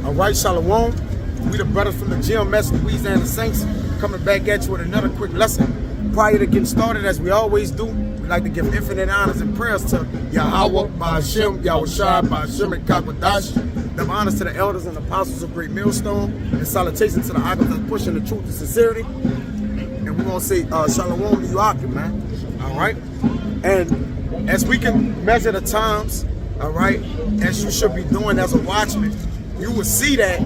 All right, Shalom. We the brothers from the GMS Louisiana Saints coming back at you with another quick lesson. Prior to getting started, as we always do, we like to give infinite honors and prayers to Yahweh, Ba'ashem, Yahushua, Ba'ashem, and Kakwadash. Them honors to the elders and apostles of Great Millstone, and salutations to the icons that's pushing the truth and sincerity. And we're going to say Shalom to you, Akim, man. All right? And as we can measure the times, all right, as you should be doing as a watchman, you will see that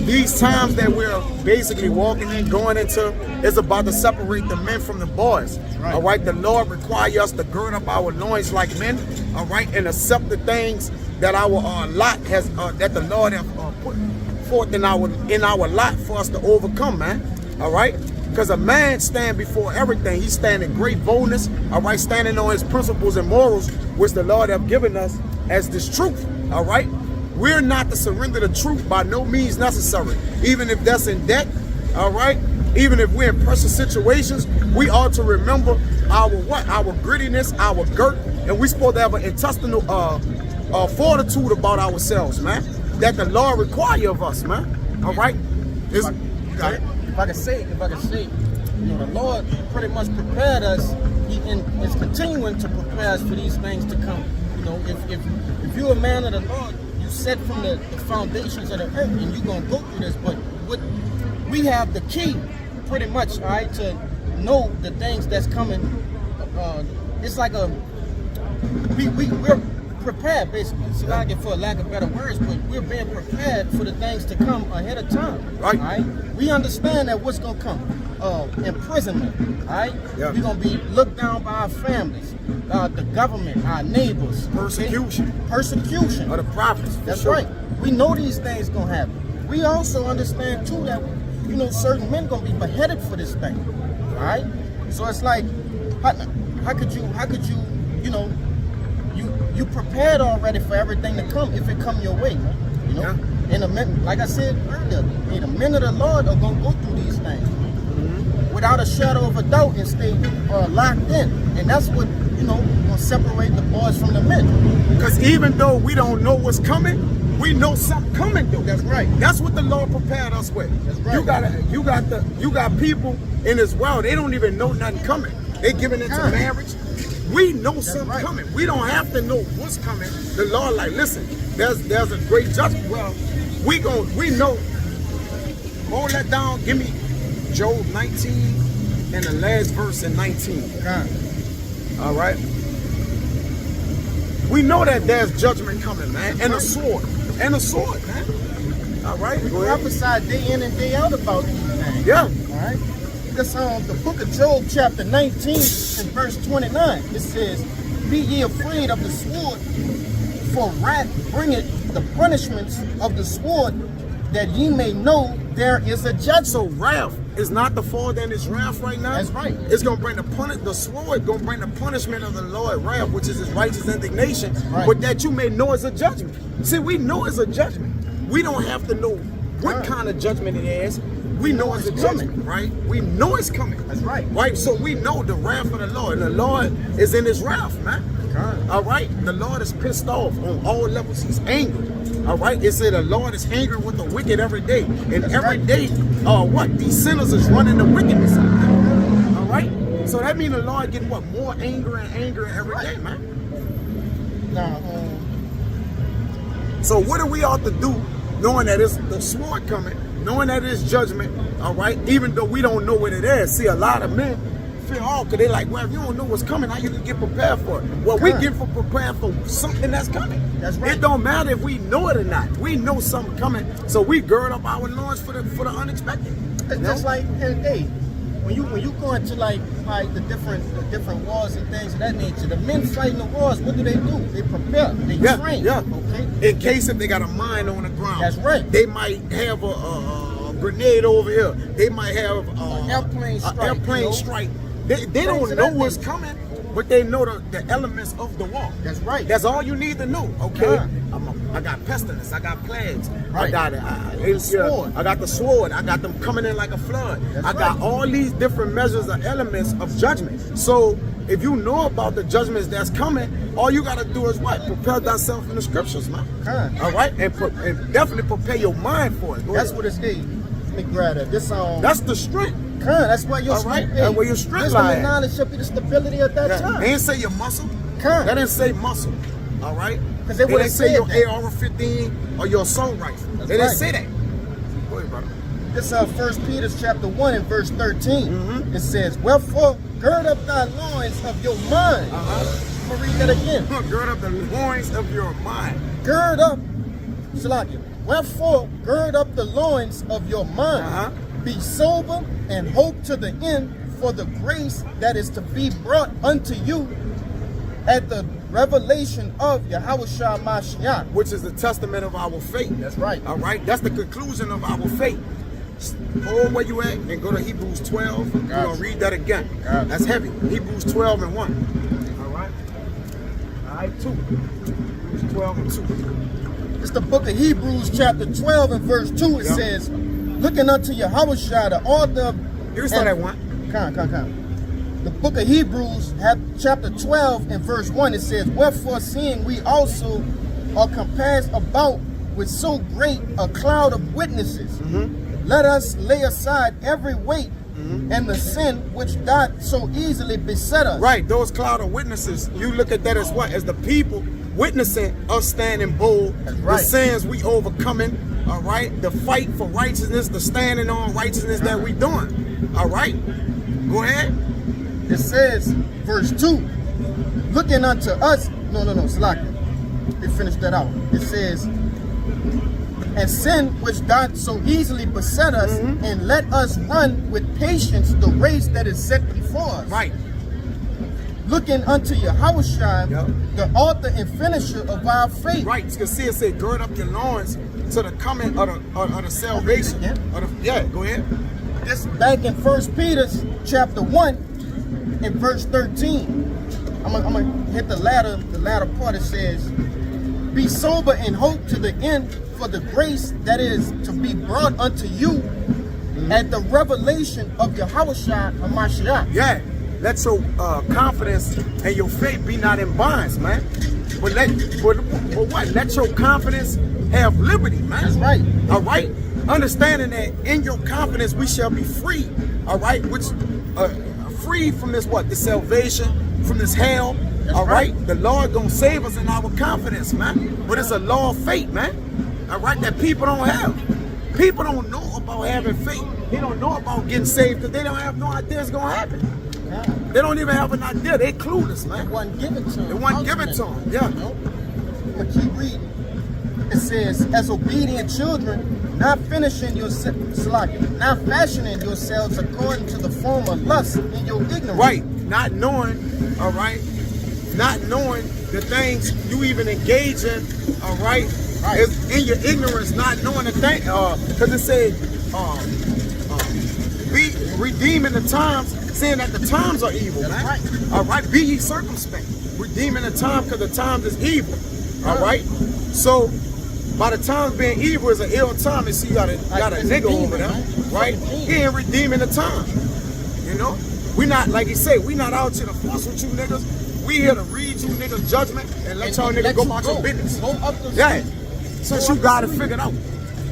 these times that we're basically walking in, going into, is about to separate the men from the boys. Right. All right, the Lord requires us to gird up our loins like men, all right, and accept the things that our lot has, that the Lord has put forth in our lot for us to overcome, man. All right, because a man stand before everything. He stand in great boldness, all right, standing on his principles and morals, which the Lord have given us as this truth. All right. We're not to surrender the truth by no means necessary. Even if that's in debt, all right? Even if we're in pressure situations, we ought to remember our what? Our grittiness, our girt, and we're supposed to have an intestinal fortitude about ourselves, man. That the Lord requires of us, man. All right? If I can say, you know, the Lord pretty much prepared us. He is continuing to prepare us for these things to come. You know, if you're a man of the Lord, set from the foundations of the earth, and you're gonna go through this. But what we have the key, pretty much, all right, to know the things that's coming. It's like we're prepared, basically. So I get, for lack of better words, but we're being prepared for the things to come ahead of time. Right. All right. We understand that what's gonna come. Imprisonment, all right? Yep. We're gonna be looked down by our families, the government, our neighbors. Persecution. Okay? Persecution. Of the prophets. That's right. We know these things gonna happen. We also understand too that, you know, certain men gonna be beheaded for this thing. All right? So it's like, how could you, you know, you prepared already for everything to come if it come your way, man. You know? Yeah. And the men, like I said earlier, the men of the Lord are gonna go through these things without a shadow of a doubt and stay locked in. And that's what, you know, gonna separate the boys from the men. Because even though we don't know what's coming, we know something coming though. That's right. That's what the Lord prepared us with. That's right. You got people in this world, they don't even know nothing coming. They giving into marriage. We know something coming. We don't have to know what's coming. The Lord like, listen, there's a great judgment. Well, we know. Hold that down. Give me Job 19 and the last verse in 19. All right. We know that there's judgment coming, man, and a sword, man. All right. We prophesy day in and day out about these things. Yeah. All right. This the book of Job, chapter 19 and verse 29. It says, "Be ye afraid of the sword, for wrath bringeth the punishments of the sword, that ye may know there is a judgment." So wrath is not the fall, then it's wrath right now. That's right. It's gonna bring the sword gonna bring the punishment of the Lord, wrath, which is his righteous indignation, but that you may know it's a judgment. See, we know it's a judgment. We don't have to know what kind of judgment it is. We know it's a judgment, right? We know it's coming. That's right. Right? So we know the wrath of the Lord. And the Lord is in his wrath, man. All right? The Lord is pissed off on all levels. He's angry. All right? It said the Lord is angry with the wicked every day. And every day, what? These sinners is running the wickedness out there. All right? So that means the Lord getting what? More angry and angrier every day, man. Now, so what do we ought to do knowing that it's the sword coming? Knowing that it's judgment, all right, even though we don't know what it is. See, a lot of men feel all because they're like, well, if you don't know what's coming, how you can get prepared for it? Well, we get prepared for something that's coming. That's right. It don't matter if we know it or not. We know something coming, so we gird up our loins for the unexpected. It's just like, hey, when you go into like the different wars and things of that nature, the men fighting the wars, what do? They prepare, they train. Yeah. Okay. In case if they got a mine on the ground. That's right. They might have a grenade over here. They might have an airplane strike. They don't know what's coming, but they know the elements of the war. That's right. That's all you need to know. Okay. I got pestilence. I got plagues. Right. I got sword. I got the sword. I got them coming in like a flood. That's I got all these different measures of elements of judgment. So if you know about the judgments that's coming, all you gotta do is what? Prepare thyself in the scriptures, man. All right, and definitely prepare your mind for it. That's what it's. Hey, let me grab that. This That's the strength. That's where your All right, strength. that's where your strength Wisdom lies. and knowledge shall be the stability at that time. They didn't say your muscle. Con. That didn't say muscle. All right. 'Cause they They would've didn't say your said that. AR-15 or your assault rifle. That's They didn't right. say that. Go ahead, brother. This 1 Peter chapter 1 and verse 13. Mhm. It says, "Wherefore gird up thy loins of your mind." I'm gonna read that again. Gird up the loins of your mind. Gird up, Salakia. Wherefore gird up the loins of your mind. Uh-huh. Be sober and hope to the end for the grace that is to be brought unto you at the revelation of Yahushua Mashiach. Which is the testament of our faith. That's right. All right. That's the conclusion of our faith. Hold where you at and go to Hebrews 12. We're going to read that again. That's heavy. Hebrews 12 and 1. All right. All right, 2. Hebrews 12 and 2. It's the book of Hebrews chapter 12 and verse 2. It Yep. says, looking unto Yahushua, the author of... You can start at 1. Come. The book of Hebrews, chapter 12 and verse 1, it says, "Wherefore, seeing we also are compassed about with so great a cloud of witnesses, let us lay aside every weight and the sin which doth so easily beset us." Right. Those cloud of witnesses, you look at that as what? As the people witnessing us standing bold. That's The right. sins we overcoming. All right. The fight for righteousness, the standing on righteousness that we doing. All right. Go ahead. It says, verse 2, looking unto us, no, Slack. They finished that out. It says, and sin which doth so easily beset us, and let us run with patience the race that is set before us. Right. Looking unto Yahushua, Yep. the author and finisher of our faith. Right. You can see it say, gird up your loins to the coming of the salvation. Yeah. Yeah, go ahead. This back in 1 Peter chapter 1 and verse 13. I'm gonna hit the latter part. It says, "Be sober and hope to the end for the grace that is to be brought unto you at the revelation of Yahushua HaMashiach." Yeah. Let your confidence and your faith be not in bonds, man. But what? Let your confidence have liberty, man. That's right. All right. Understanding that in your confidence we shall be free. All right. Which free from this what? The salvation, from this hell. That's all right. right. The Lord gonna save us in our confidence, man. But it's a law of faith, man. All right. That people don't have. People don't know about having faith. They don't know about getting saved because they don't have no idea it's gonna happen. They don't even have an idea. They clueless, man. It wasn't given to them. It wasn't given to them. Yeah. Nope. I'm gonna keep reading. It says, "As obedient children, not fashioning yourselves according to the former lust in your ignorance." Right. Not knowing, all right, not knowing the things you even engage in, all right, Right. is in your ignorance, not knowing the thing, because it said, be redeeming the times, saying that the times are evil, That's man. right. All right, be ye circumspect, redeeming the time because the times is evil, all right. So by the times being evil is an ill time, and see you got a It's nigga a demon, over there, man. right? It's a demon. He ain't redeeming the time, you know. We not, like he said, we not out here to fuss with you niggas. We here to read you niggas judgment and let y'all niggas go about your business. Go up the Yeah. street. Since you got it figured out,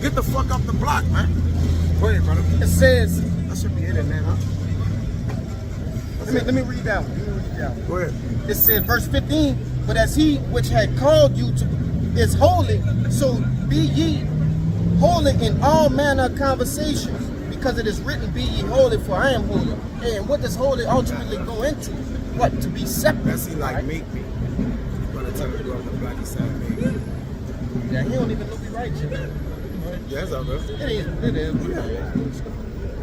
get the fuck up the block, man. Go ahead, brother. It says, That should be it in there, huh? let me read that one. Go ahead. It said, verse 15, "But as he which had called you to is holy, so be ye holy in all manner of conversations, because it is written, be ye holy, for I am holy." And what does holy ultimately go into? What? To be separate. That's he like right? make me. By the time you go up the block, he said make me. Yeah, he don't even know we right yet. Yeah, that's all good. It is.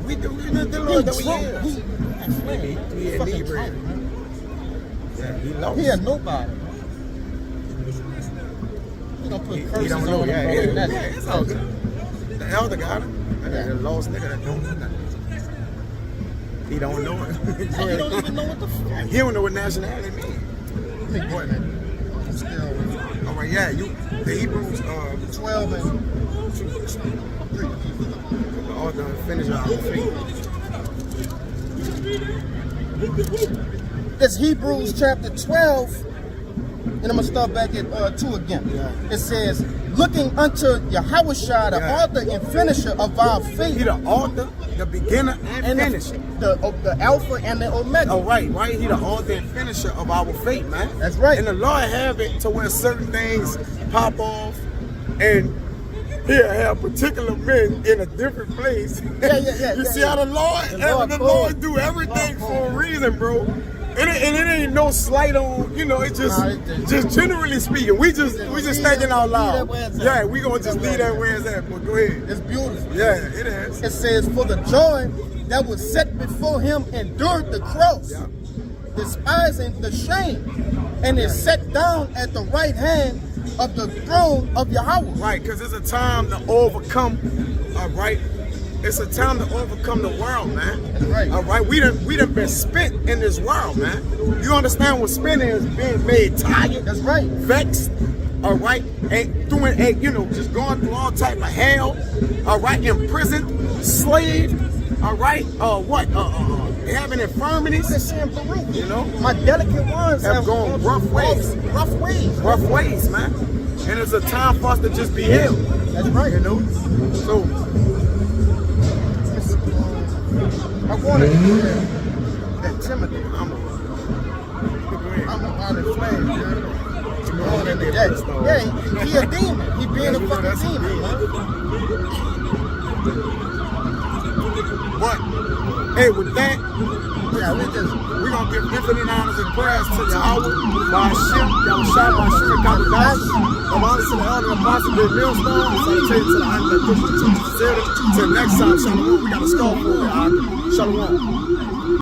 We do the Lord that we Trump, is. he fucking inebriated. Trump, man. Yeah, he lost. He had nobody. He gonna put curses He don't on know. him, Yeah, bro. yeah, That's yeah, it. it's all good. The elder got him. Yeah. The lost nigga that don't know nothing. He don't know it. He don't even know what the fuck. He don't know what nationality means. Let me go ahead. I'm still All right, yeah, the Hebrews 12 and 3. all done finish our faith. It's Hebrews chapter 12, and I'm going to start back at 2 again. Yeah. It says, looking unto Yahushua, the Yeah. author and finisher of our He faith, the author, the beginner, and finisher. the Alpha and the Omega. Oh, right. He the author and finisher of our faith, man. That's right. And the Lord have it to where certain things pop off, and He'll have particular men in a different place. You see how the Lord do everything for a reason, bro. And it ain't no slight on, it's just generally speaking, we just thinking out loud. Yeah, we gonna just leave that where it's at, but go ahead. It's beautiful. Yeah, it is. It says, for the joy that was set before him endured the cross, Yeah. despising the shame, and is set down at the right hand of the throne of Yahweh. Right, because it's a time to overcome, all right? It's a time to overcome the world, man. That's right. All right, we done been spent in this world, man. You understand what spent is? Being made tired. That's right. Vexed, all right, and doing, just going through all type of hell, all right, imprisoned, slaved, all right, having infirmities, My delicate ones have gone rough ways. Rough ways. Rough ways, man. And it's a time for us to just be healed. That's right. So, I wanted to hear that Timothy. I'm out in flames, man. Going in the day. Yeah, he a demon. He being a fucking demon, man. But, hey, with that, Yeah, we're gonna give infinite honors and prayers to Yahweh, by Hashem, Yahushua, by Hashem, Kadosh, I'm honest to the elder apostle, Big Millstone, and salutations to the honor that Christian teachers. Till next time, Shalom, we got a skull for it, all right? Shalom.